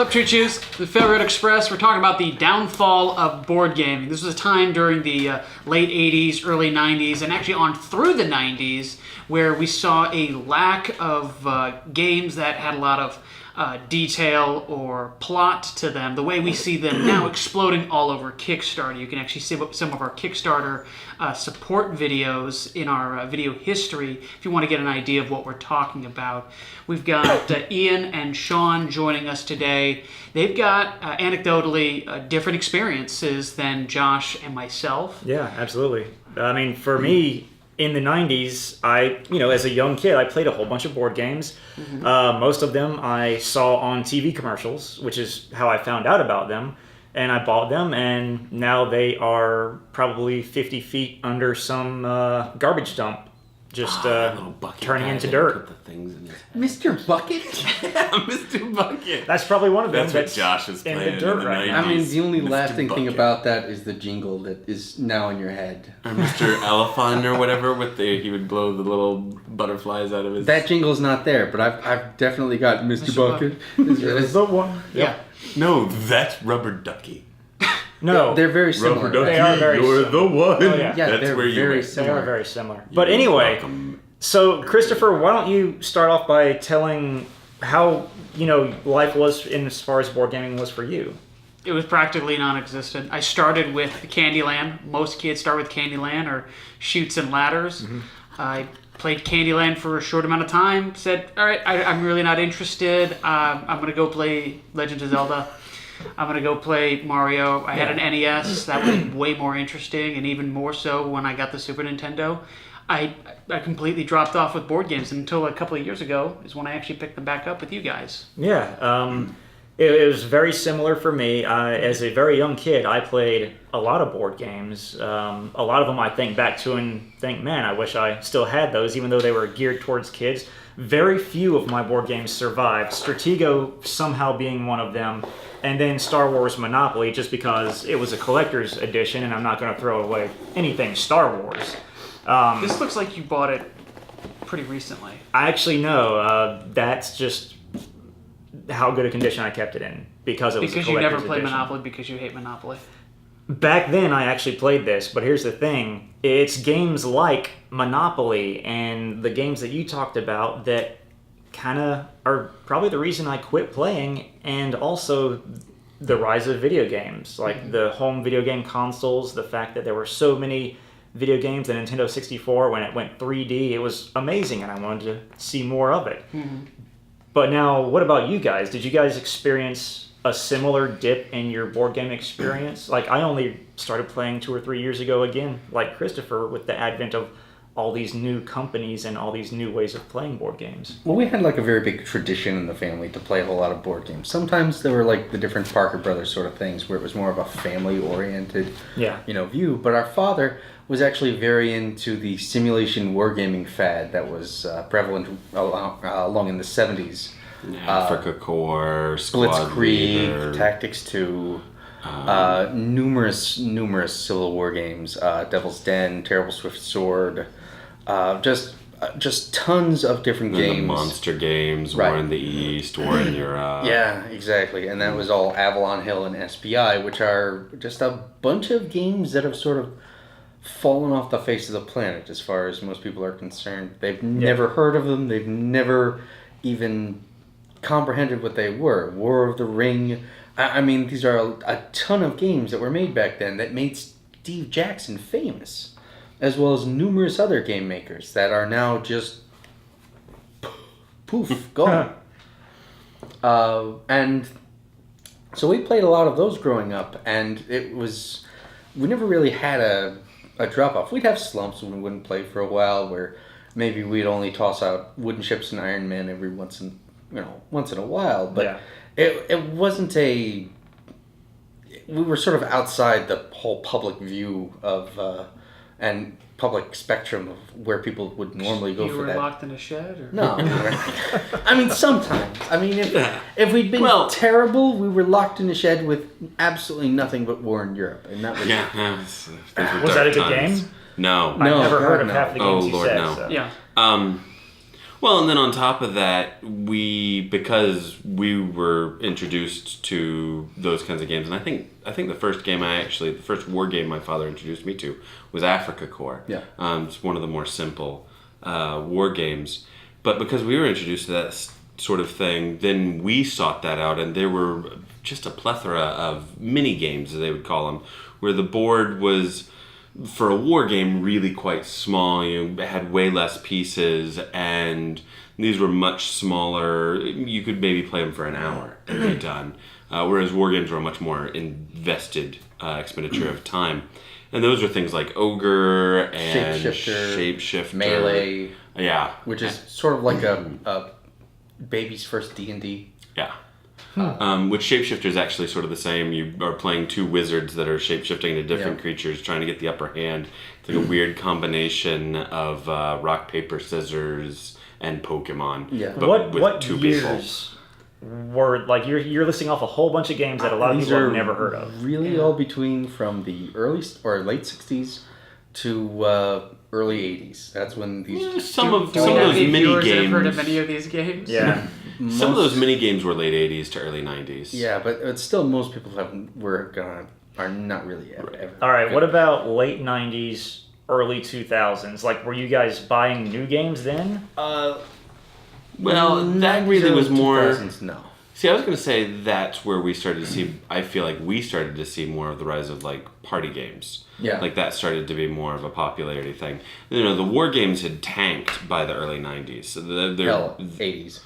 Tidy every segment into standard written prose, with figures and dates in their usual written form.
What's up, Choo-Choos? The Failroadexpress. We're talking about the downfall of board gaming. This was a time during the late 80s, early 90s, and actually on through the 90s where we saw a lack of games that had a lot of detail or plot to them, the way we see them now exploding all over Kickstarter. You can actually see some of our Kickstarter support videos in our video history if you want to get an idea of what we're talking about. We've got Ian and Sean joining us today. They've got anecdotally different experiences than Josh and myself. Yeah, absolutely. I mean, for me, in the 90s, as a young kid, I played a whole bunch of board games. Mm-hmm. Most of them I saw on TV commercials, which is how I found out about them. And I bought them, and now they are probably 50 feet under some garbage dump, just turning into dirt. Put the things in his head. Mr. Bucket? Yeah, Mr. Bucket. That's probably one of them. That's what Josh is playing in the dirt right now. I mean, the only Mr. lasting thing Bucket. about that is the jingle that is now in your head. Or Mr. Elephant or whatever, he would blow the little butterflies out of his... That jingle's not there, but I've definitely got Mr. Bucket. Is the one? Yeah. No, that's Rubber Ducky. No, They're very similar. Rubber Ducky, They are very you're similar. the one. Oh, yeah. Yeah, That's they're where you very went. They similar. are very similar. You're But anyway, welcome. so Christopher, why don't you start off by telling how life was as far as board gaming was for you? It was practically non-existent. I started with Candyland. Most kids start with Candyland or Chutes and Ladders. Mm-hmm. I played Candyland for a short amount of time, said, all right, I'm really not interested. I'm going to go play Legend of Zelda. I'm going to go play Mario. I had an NES. That was way more interesting, and even more so when I got the Super Nintendo. I completely dropped off with board games until a couple of years ago is when I actually picked them back up with you guys. Yeah, it was very similar for me. As a very young kid, I played a lot of board games. A lot of them I think back to and think, man, I wish I still had those, even though they were geared towards kids. Very few of my board games survived, Stratego somehow being one of them, and then Star Wars Monopoly, just because it was a collector's edition, and I'm not going to throw away anything Star Wars. This looks like you bought it pretty recently. I actually know. That's just how good a condition I kept it in, because it was Because a you collector's never played edition. Monopoly because you hate Monopoly. Back then, I actually played this, but here's the thing. It's games like Monopoly and the games that you talked about that kind of are probably the reason I quit playing, and also the rise of video games, like the home video game consoles, the fact that there were so many video games. The Nintendo 64, when it went 3D, it was amazing, and I wanted to see more of it. Mm-hmm. But now, what about you guys? Did you guys experience a similar dip in your board game experience? Like, I only started playing 2 or 3 years ago again, like Christopher, with the advent of all these new companies and all these new ways of playing board games. Well, we had like a very big tradition in the family to play a whole lot of board games. Sometimes there were like the different Parker Brothers sort of things where it was more of a family-oriented view. But our father was actually very into the simulation wargaming fad that was prevalent along in the 70s. Africa Corps, Squad Blitzkrieg, Leader. Tactics 2, numerous Civil War games, Devil's Den, Terrible Swift Sword, just tons of different And games. the monster games, Right. War in the East, War in Europe. Yeah, exactly. And that was all Avalon Hill and SPI, which are just a bunch of games that have sort of fallen off the face of the planet as far as most people are concerned. They've never heard of them. They've never even comprehended what they were. War of the Ring. I mean, these are a ton of games that were made back then that made Steve Jackson famous, as well as numerous other game makers that are now just poof, gone. And so we played a lot of those growing up, and we never really had a drop-off. We'd have slumps when we wouldn't play for a while, where maybe we'd only toss out Wooden Ships and Iron Man every once in a while, but it wasn't we were sort of outside the whole public view of and public spectrum of where people would normally go You for were that. locked in a shed? Or? No. I mean, sometimes. I mean, if we'd been terrible, we were locked in a shed with absolutely nothing but war in Europe, and that was Was that a good game? No. I've never heard of half the games you Lord, said. no. So. Yeah. Well, and then on top of that, because we were introduced to those kinds of games, and I think the first war game my father introduced me to was Africa Corps. Yeah. It's one of the more simple war games. But because we were introduced to that sort of thing, then we sought that out, and there were just a plethora of mini games, as they would call them, where the board was, for a war game, really quite small. You had way less pieces, and these were much smaller. You could maybe play them for an hour and be done. Whereas war games were a much more invested expenditure of time. And those are things like Ogre and Shapeshifter. Melee. Yeah. Which is sort of like a baby's first D&D. Yeah. Which Shapeshifter is actually sort of the same. You are playing two wizards that are shapeshifting into different creatures, trying to get the upper hand. It's like a weird combination of rock, paper, scissors, and Pokemon. Yeah. But with what two years were, like, you're listing off a whole bunch of games that a lot of people have never heard of. Really all between from the early or late 60s to early 80s. That's when these... Some of Do we have those any mini viewers that have games... heard of any of these games? Yeah. Some of those mini games were late 80s to early 90s. Yeah, but still most people are not really ever. All right, what about late 90s, early 2000s? Like, were you guys buying new games then? Well, that really was more... 2000s, no. See, I was going to say that's where we started to see... I feel like we started to see more of the rise of, like, party games. Yeah. Like, that started to be more of a popularity thing. You know, the war games had tanked by the early 90s. So Hell, 80s.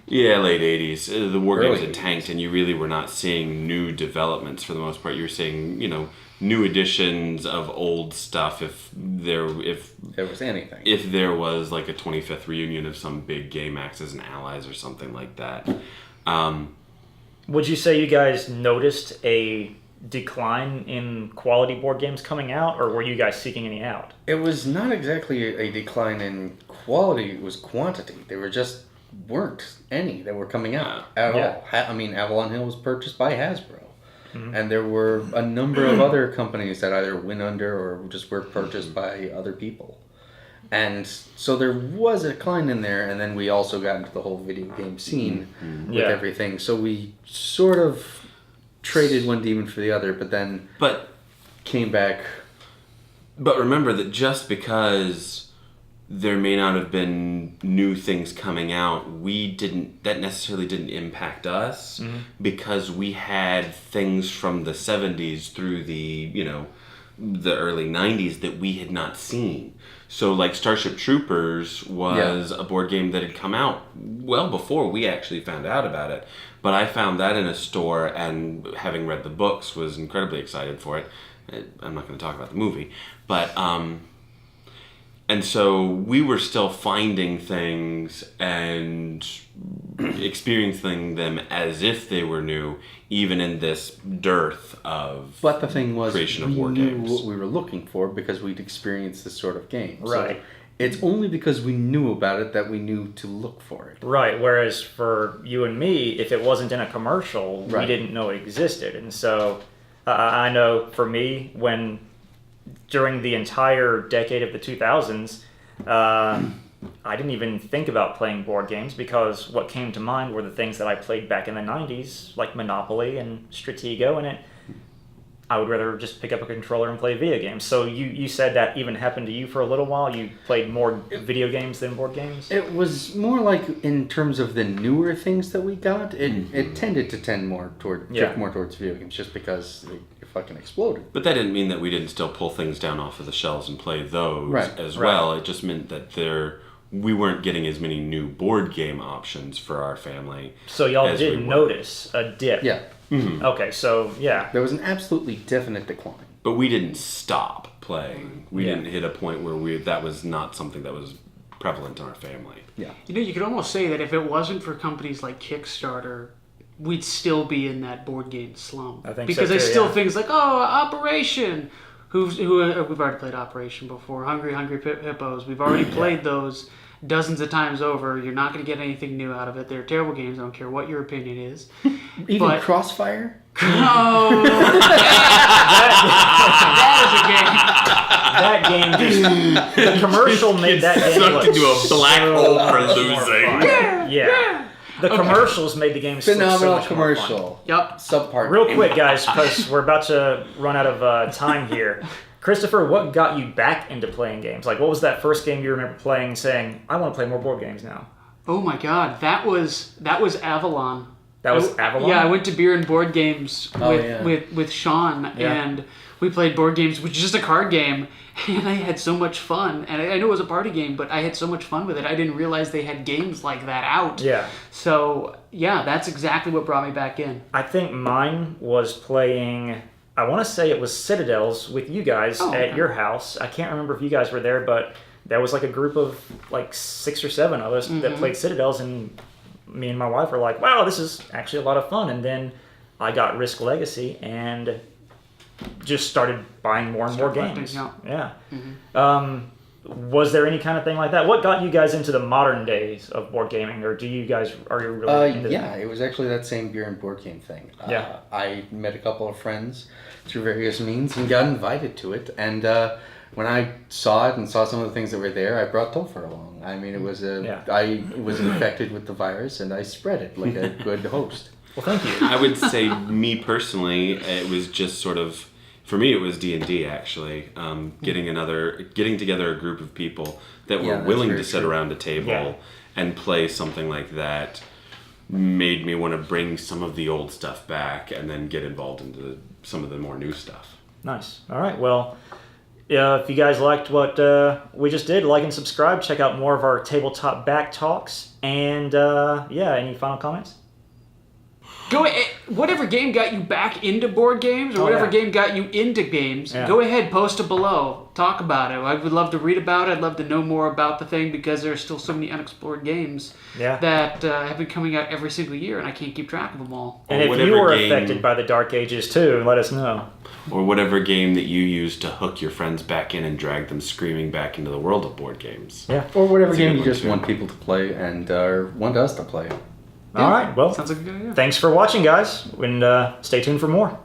Yeah, late 80s. The war games Early had tanked, and you really were not seeing new developments for the most part. You were seeing, new editions of old stuff if there was anything. If there was, like, a 25th reunion of some big game Axis and Allies or something like that. Would you say you guys noticed a decline in quality board games coming out, or were you guys seeking any out? It was not exactly a decline in quality, it was quantity. There weren't any that were coming out at all. I mean, Avalon Hill was purchased by Hasbro. And there were a number of other companies that either went under or just were purchased by other people. And so there was a decline in there, and then we also got into the whole video game scene with everything. So we sort of traded one demon for the other, but came back. But remember that just because there may not have been new things coming out, that necessarily didn't impact us because we had things from the 70s through the early 90s that we had not seen. So, like, Starship Troopers was a board game that had come out well before we actually found out about it. But I found that in a store, and having read the books, was incredibly excited for it. I'm not going to talk about the movie. But, and so we were still finding things and experiencing them as if they were new, even in this dearth of But the thing was, creation of we war knew games. what we were looking for because we'd experienced this sort of game. Right. So it's only because we knew about it that we knew to look for it. Right, whereas for you and me, if it wasn't in a commercial, we didn't know it existed. And so I know for me, during the entire decade of the 2000s, I didn't even think about playing board games because what came to mind were the things that I played back in the 90s, like Monopoly and Stratego, and I would rather just pick up a controller and play video games. So you said that even happened to you for a little while? You played more video games than board games? It was more like, in terms of the newer things that we got, it tended to drift more towards video games just because it fucking exploded. But that didn't mean that we didn't still pull things down off of the shelves and play those as well. It just meant that we weren't getting as many new board game options for our family. So y'all did notice a dip? Yeah. Mm-hmm. Okay, so yeah. There was an absolutely definite decline. But we didn't stop playing. We didn't hit a point where that was not something that was prevalent in our family. Yeah. You could almost say that if it wasn't for companies like Kickstarter, we'd still be in that board game slump. I think because so there's too, still things like Operation, we've already played Operation before. Hungry Hippos, we've already played those dozens of times over. You're not going to get anything new out of it. They're terrible games. I don't care what your opinion is. Even Crossfire? Oh, that is a game. that game just the commercial made that game Sucked look into a black so hole for much more losing. fun. Yeah. The commercials made the game look so Phenomenal much more fun. commercial. Yep. Subpart. Real quick, guys, because we're about to run out of time here. Christopher, what got you back into playing games? Like, what was that first game you remember playing, saying, "I want to play more board games now"? Oh my God, that was Avalon. That was Avalon? Yeah, I went to Beer and Board Games yeah. with Sean, and we played board games, which is just a card game, and I had so much fun. And I know it was a party game, but I had so much fun with it. I didn't realize they had games like that out. Yeah. So, yeah, that's exactly what brought me back in. I think mine was playing, I want to say it was Citadels with you guys at your house. I can't remember if you guys were there, but there was like a group of like 6 or 7 of us that played Citadels, and me and my wife were like, wow, this is actually a lot of fun. And then I got Risk Legacy and just started buying more and more games. Yeah. Was there any kind of thing like that? What got you guys into the modern days of board gaming, or are you really into that? It was actually that same beer and board game thing. Yeah. I met a couple of friends through various means and got invited to it. And when I saw it and saw some of the things that were there, I brought Topher along. I mean, it was I was infected with the virus and I spread it like a good host. Well, thank you. I would say, me personally, it was just sort of, for me, it was D&D actually. Getting together a group of people that were willing to sit around a table and play something like that made me want to bring some of the old stuff back and then get involved into some of the more new stuff. Nice. All right. Well, if you guys liked what we just did, like and subscribe. Check out more of our tabletop back talks. And any final comments? Whatever game got you back into board games, or whatever game got you into games, go ahead, post it below. Talk about it. I would love to read about it. I'd love to know more about the thing, because there are still so many unexplored games that have been coming out every single year, and I can't keep track of them all. And if you were affected by the Dark Ages too, let us know. Or whatever game that you used to hook your friends back in and drag them screaming back into the world of board games. Yeah. Or whatever That's a game good you one, just too. want people to play and want us to play. All right. Well, Sounds like a good idea. thanks for watching, guys, and stay tuned for more.